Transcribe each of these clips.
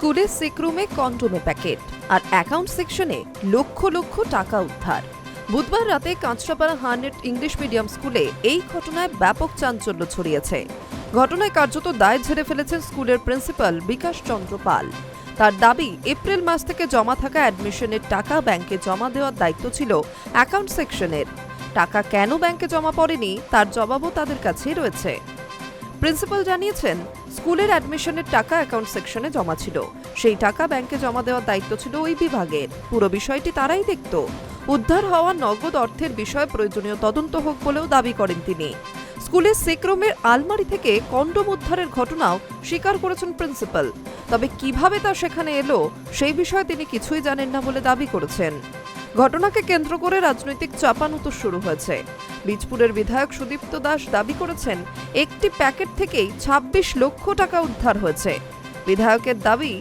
স্কুলের সিকরুমে কন্ডোমে প্যাকেট আর অ্যাকাউন্ট সেকশনে লক্ষ লক্ষ টাকা উদ্ধার। বুধবার রাতে কাঁচরাপাড়া 100 ইংলিশ মিডিয়াম স্কুলে এই ঘটনায় ব্যাপক চাঞ্চল্য ছড়িয়েছে। ঘটনায় কার্যত দায় ঝেড়ে ফেলেছেন স্কুলের প্রিন্সিপাল বিকাশ চন্দ্র পাল। তার দাবি, এপ্রিল মাস থেকে জমা থাকা অ্যাডমিশনের টাকা ব্যাংকে জমা দেওয়ার দায়িত্ব ছিল অ্যাকাউন্ট সেকশনের। টাকা কেন ব্যাংকে জমা পড়েনি তার জবাবও তাদের কাছেই রয়েছে। প্রিন্সিপাল জানিয়েছেন, স্কুলের অ্যাডমিশনের টাকা অ্যাকাউন্ট সেকশনে জমা ছিল, সেই টাকা ব্যাংকে জমা দেওয়ার দায়িত্ব ছিল ওই বিভাগের। পুরো বিষয়টি তারাই দেখত। উদ্ধার হওয়া নগদ অর্থের বিষয়ে প্রয়োজনীয় তদন্ত হোক বলেও দাবি করেন তিনি। স্কুলের সিকরুমের আলমারি থেকে কন্ডোম উদ্ধারের ঘটনাও স্বীকার করেছেন প্রিন্সিপাল। তবে কিভাবে তা সেখানে এলো সেই বিষয়ে তিনি কিছুই জানেন না বলে দাবি করেছেন। ঘটনাকে কেন্দ্র করে রাজনৈতিক চাপানুতোর শুরু হয়েছে। বীজপুরের বিধায়ক সুদীপ্ত দাস দাবি করেছেন, একটি প্যাকেট থেকেই 26 লক্ষ টাকা উদ্ধার হয়েছে। বিধায়কের দাবি,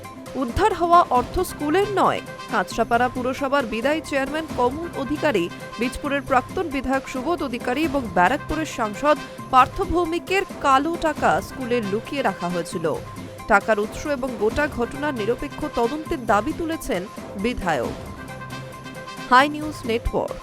উদ্ধার হওয়া অর্থ স্কুলের নয়। কাঁচরাপাড়া পুরসভার বিদায়ী চেয়ারম্যান কমল অধিকারী, বীজপুরের প্রাক্তন বিধায়ক সুবোধ অধিকারী এবং ব্যারাকপুরের সাংসদ পার্থ ভৌমিকের কালো টাকা স্কুলে লুকিয়ে রাখা হয়েছিল। টাকার উৎস এবং গোটা ঘটনার নিরপেক্ষ তদন্তের দাবি তুলেছেন বিধায়ক। High news network.